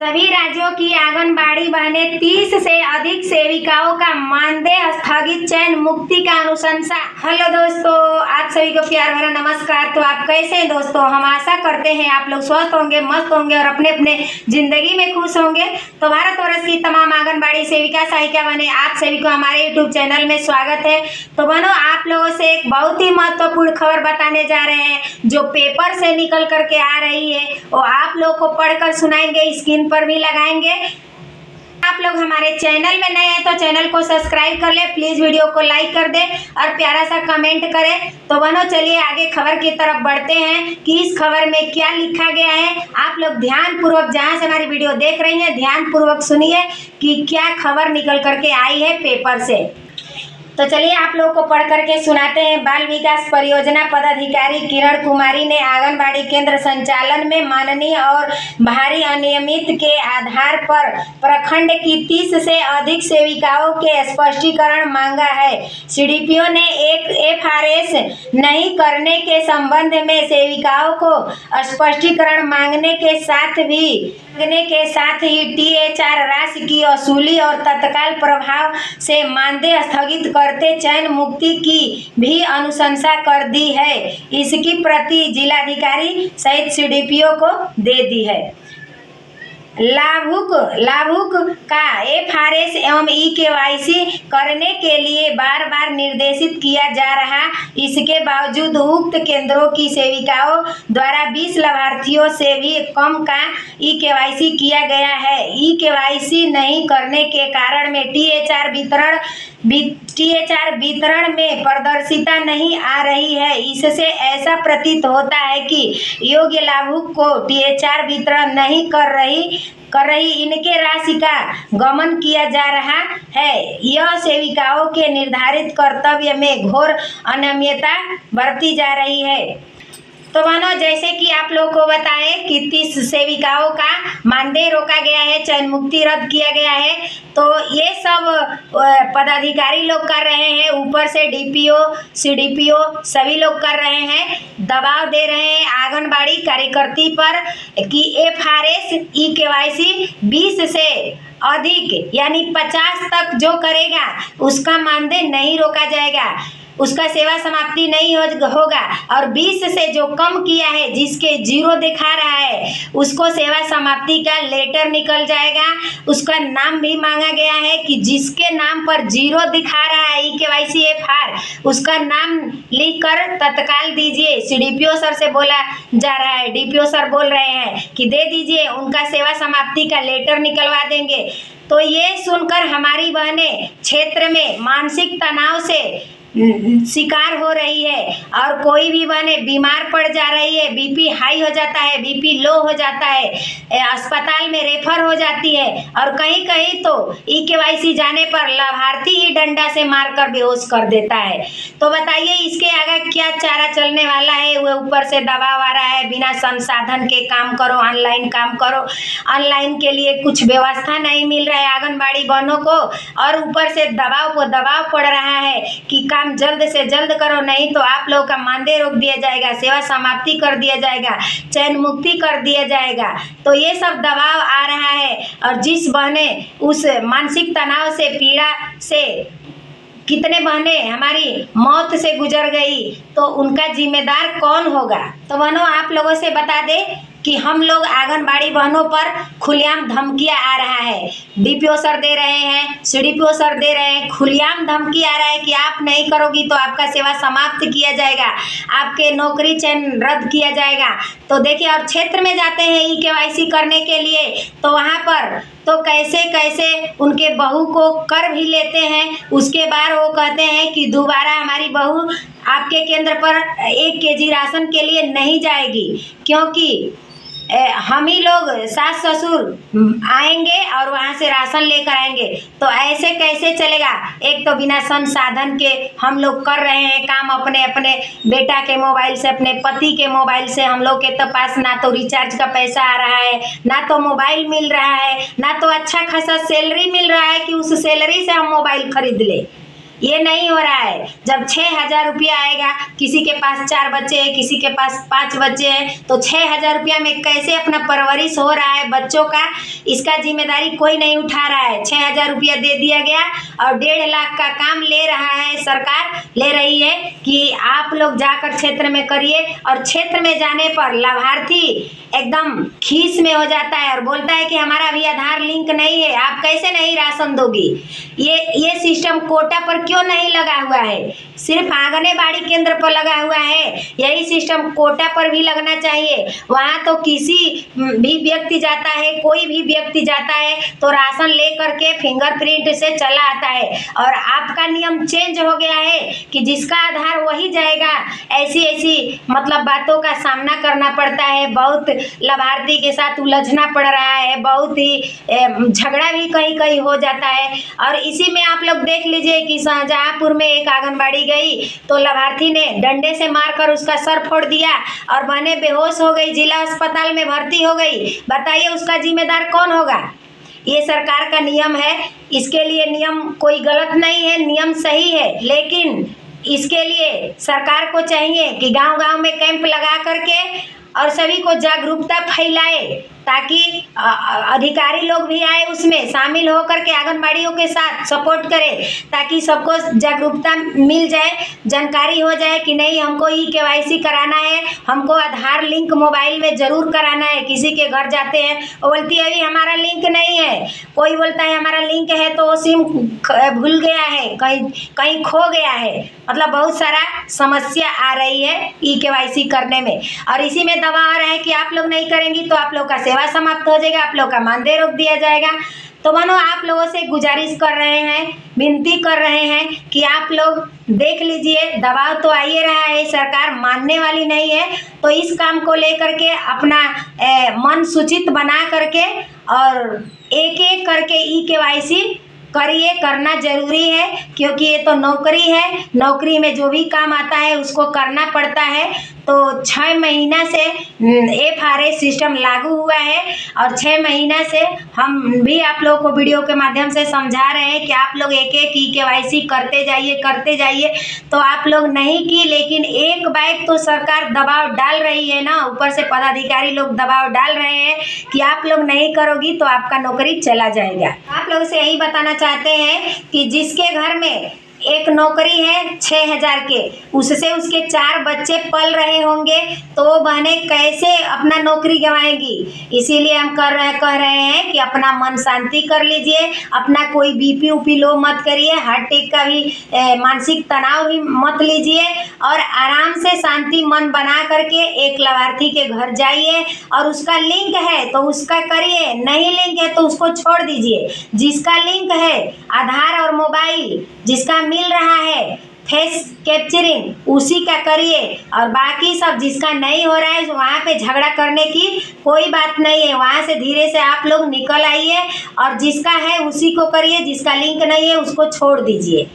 सभी राज्यों की आंगनबाड़ी बहनें 30 से अधिक सेविकाओं का मानदेय स्थगित चयन मुक्ति का अनुशंसा। हेलो दोस्तों, आप सभी को प्यार भरा नमस्कार। तो आप कैसे हैं दोस्तों? हम आशा करते हैं आप लोग स्वस्थ होंगे, मस्त होंगे और अपने अपने जिंदगी में खुश होंगे। तो भारतवर्ष की तमाम आंगनबाड़ी सेविका सहायिका बने आप सभी को हमारे यूट्यूब चैनल में स्वागत है। तो बनो, आप लोगों से एक बहुत ही महत्वपूर्ण खबर बताने जा रहे हैं जो पेपर से निकल करके आ रही है, वो आप लोग को पढ़कर सुनाएंगे, स्क्रीन पर भी लगाएंगे। आप लोग हमारे चैनल में नए हैं तो चैनल को सब्सक्राइब कर ले, प्लीज वीडियो को लाइक कर दे और प्यारा सा कमेंट करें। तो बनो, चलिए आगे खबर की तरफ बढ़ते हैं कि इस खबर में क्या लिखा गया है। आप लोग ध्यान पूर्वक, जहां से हमारी वीडियो देख रही हैं, ध्यान पूर्वक सुनिए कि क्या खबर निकल करके आई है पेपर से। तो चलिए आप लोगों को पढ़ करके सुनाते हैं। बाल विकास परियोजना पदाधिकारी किरण कुमारी ने आंगनबाड़ी केंद्र संचालन में माननीय और भारी अनियमित के आधार पर प्रखंड की 30 से अधिक सेविकाओं के स्पष्टीकरण मांगा है। सीडीपीओ ने एक एफआरएस नहीं करने के संबंध में सेविकाओं को स्पष्टीकरण मांगने के साथ ही टीएचआर राशि की वसूली और तत्काल प्रभाव से मानदेय स्थगित करते चयन मुक्ति की भी अनुशंसा कर दी है। इसकी प्रति जिलाधिकारी सहित सीडीपीओ को दे दी है। लाभुक का एफआरएस एवं ईकेवाईसी करने के लिए बार बार निर्देशित किया जा रहा। इसके बावजूद उक्त केंद्रों की सेविकाओं द्वारा 20 लाभार्थियों से भी कम का ईकेवाईसी किया गया है। ईकेवाईसी नहीं करने के कारण में टीएचआर वितरण में पारदर्शिता नहीं आ रही है। इससे ऐसा प्रतीत होता है कि योग्य लाभुक को टीएचआर वितरण नहीं कर रही इनके राशि का गमन किया जा रहा है। यह सेविकाओं के निर्धारित कर्तव्य में घोर अनियमितता बरती जा रही है। तो मानो, जैसे कि आप लोगों को बताएं कि 30 सेविकाओं का मानदेय रोका गया है, चयन मुक्ति रद्द किया गया है। तो ये सब पदाधिकारी लोग कर रहे हैं, ऊपर से डीपीओ सीडीपीओ सभी लोग कर रहे हैं, दबाव दे रहे हैं आंगनबाड़ी कार्यकर्ती पर कि एफआरएस ईकेवाईसी 20 से अधिक यानी 50 तक जो करेगा उसका मानदेय नहीं रोका जाएगा, उसका सेवा समाप्ति नहीं होगा। और 20 से जो कम किया है, जिसके 0 दिखा रहा है, उसको सेवा समाप्ति का लेटर निकल जाएगा। उसका नाम भी मांगा गया है कि जिसके नाम पर 0 दिखा रहा है ईकेवाईसी एफआर, उसका नाम लिख कर तत्काल दीजिए। सीडीपीओ सर से बोला जा रहा है, डीपीओ सर बोल रहे हैं कि दे दीजिए, उनका सेवा समाप्ति का लेटर निकलवा देंगे। तो ये सुनकर हमारी बहनें क्षेत्र में मानसिक तनाव से शिकार हो रही है और कोई भी बने बीमार पड़ जा रही है, बीपी हाई हो जाता है, बीपी लो हो जाता है, अस्पताल में रेफर हो जाती है और कहीं कहीं तो ईकेवाईसी जाने पर लाभार्थी ही डंडा से मारकर बेहोश कर देता है। तो बताइए इसके आगे क्या चारा चलने वाला है? वो ऊपर से दबाव आ रहा है, बिना संसाधन के काम करो, ऑनलाइन काम करो, ऑनलाइन के लिए कुछ व्यवस्था नहीं मिल रहा है आंगनबाड़ी बहनों को, और ऊपर से दबाव को दबाव पड़ रहा है कि काम जल्द से जल्द करो, नहीं तो आप लोगों का मानदेय रोक दिया जाएगा, सेवा समाप्ति कर दिया जाएगा, चयन मुक्ति कर दिया जाएगा। तो ये सब दबाव आ रहा है और जिस बहने उस मानसिक तनाव से, पीड़ा से, कितने बहने हमारी मौत से गुजर गई, तो उनका जिम्मेदार कौन होगा? तो बहनों, आप लोगों से बता दे कि हम लोग आंगनबाड़ी बहनों पर खुलेआम धमकियां आ रहा है, डीपीओ सर दे रहे हैं, सीडीपीओ सर दे रहे हैं, खुलेआम धमकी आ रहा है कि आप नहीं करोगी तो आपका सेवा समाप्त किया जाएगा, आपके नौकरी चयन रद्द किया जाएगा। तो देखिए, और क्षेत्र में जाते हैं ईकेवाईसी करने के लिए, तो वहाँ पर तो कैसे कैसे उनके बहू को कर भी लेते हैं। उसके बाद वो कहते हैं कि दोबारा हमारी बहू आपके केंद्र पर 1 केजी राशन के लिए नहीं जाएगी, क्योंकि हम ही लोग सास ससुर आएंगे और वहाँ से राशन लेकर आएंगे। तो ऐसे कैसे चलेगा? एक तो बिना संसाधन के हम लोग कर रहे हैं काम, अपने अपने बेटा के मोबाइल से, अपने पति के मोबाइल से। हम लोग के तो पास ना तो रिचार्ज का पैसा आ रहा है, ना तो मोबाइल मिल रहा है, ना तो अच्छा खासा सैलरी मिल रहा है कि उस सैलरी से हम मोबाइल खरीद ले। ये नहीं हो रहा है। जब 6,000 रुपया आएगा, किसी के पास 4 बच्चे हैं, किसी के पास 5 बच्चे हैं, तो 6,000 रुपया में कैसे अपना परवरिश हो रहा है बच्चों का, इसका जिम्मेदारी कोई नहीं उठा रहा है। 6,000 रुपया दे दिया गया और 1.5 लाख का काम ले रहा है, सरकार ले रही है कि आप लोग जाकर क्षेत्र में करिए। और क्षेत्र में जाने पर लाभार्थी एकदम खीस में हो जाता है और बोलता है कि हमारा अभी आधार लिंक नहीं है, आप कैसे नहीं राशन दोगी। ये सिस्टम कोटा पर क्यों नहीं लगा हुआ है, सिर्फ आंगनबाड़ी केंद्र पर लगा हुआ है। यही सिस्टम कोटा पर भी लगना चाहिए। वहाँ तो किसी भी व्यक्ति जाता है, कोई भी व्यक्ति जाता है तो राशन ले करके फिंगरप्रिंट से चला आता है। और आपका नियम चेंज हो गया है कि जिसका आधार वही जाएगा। ऐसी मतलब बातों का सामना करना पड़ता है, बहुत लाभार्थी के साथ उलझना पड़ रहा है, बहुत ही झगड़ा भी कहीं कहीं हो जाता है। और इसी में आप लोग देख लीजिए कि शाहजहांपुर में एक आंगनबाड़ी गई तो लाभार्थी ने डंडे से मारकर उसका सर फोड़ दिया और बहने बेहोश हो गई, जिला अस्पताल में भर्ती हो गई। बताइए उसका जिम्मेदार कौन होगा। ये सरकार का नियम है, इसके लिए नियम कोई गलत नहीं है, नियम सही है। लेकिन इसके लिए सरकार को चाहिए कि गांव-गांव में कैंप लगा करके और सभी को जागरूकता फैलाए, ताकि अधिकारी लोग भी आए, उसमें शामिल होकर के आंगनबाड़ियों के साथ सपोर्ट करें, ताकि सबको जागरूकता मिल जाए, जानकारी हो जाए कि नहीं हमको KYC कराना है, हमको आधार लिंक मोबाइल में ज़रूर कराना है। किसी के घर जाते हैं, वो बोलती है अभी हमारा लिंक नहीं है, कोई बोलता है हमारा लिंक है तो वो सिम भूल गया है, कहीं खो गया है। मतलब बहुत सारा समस्या आ रही है KYC करने में। और इसी में दवा आ रहा है कि आप लोग नहीं करेंगी तो आप लोग का सेवा समाप्त हो जाएगा, आप लोग का मानदेय रोक दिया जाएगा। तो मानो आप लोगों से गुजारिश कर रहे हैं, विनती कर रहे हैं कि आप लोग देख लीजिए, दबाव तो आ ही रहा है, सरकार मानने वाली नहीं है। तो इस काम को लेकर के अपना मन सूचित बना करके और एक एक करके KYC करिए, करना जरूरी है, क्योंकि ये तो नौकरी है, नौकरी में जो भी काम आता है उसको करना पड़ता है। तो 6 महीना से FRA सिस्टम लागू हुआ है और 6 महीना से हम भी आप लोगों को वीडियो के माध्यम से समझा रहे हैं कि आप लोग एक KYC करते जाइए। तो आप लोग नहीं की, लेकिन एक बैग तो सरकार दबाव डाल रही है ना, ऊपर से पदाधिकारी लोग दबाव डाल रहे हैं कि आप लोग नहीं करोगी तो आपका नौकरी चला जाएगा। आप लोग से यही बताना चाहते हैं कि जिसके घर में एक नौकरी है 6,000 के, उससे उसके 4 बच्चे पल रहे होंगे, तो वो बहनें कैसे अपना नौकरी गंवाएंगी। इसीलिए हम कह रहे हैं कि अपना मन शांति कर लीजिए, अपना कोई BP उपी लो मत करिए, हार्ट अटैक का भी मानसिक तनाव भी मत लीजिए और आराम से शांति मन बना करके एक लाभार्थी के घर जाइए और उसका लिंक है तो उसका करिए, नहीं लिंक है तो उसको छोड़ दीजिए। जिसका लिंक है आधार और मोबाइल, जिसका मिल रहा है फेस कैप्चरिंग, उसी का करिए। और बाकी सब जिसका नहीं हो रहा है वहाँ पे झगड़ा करने की कोई बात नहीं है, वहाँ से धीरे से आप लोग निकल आइए और जिसका है उसी को करिए, जिसका लिंक नहीं है उसको छोड़ दीजिए।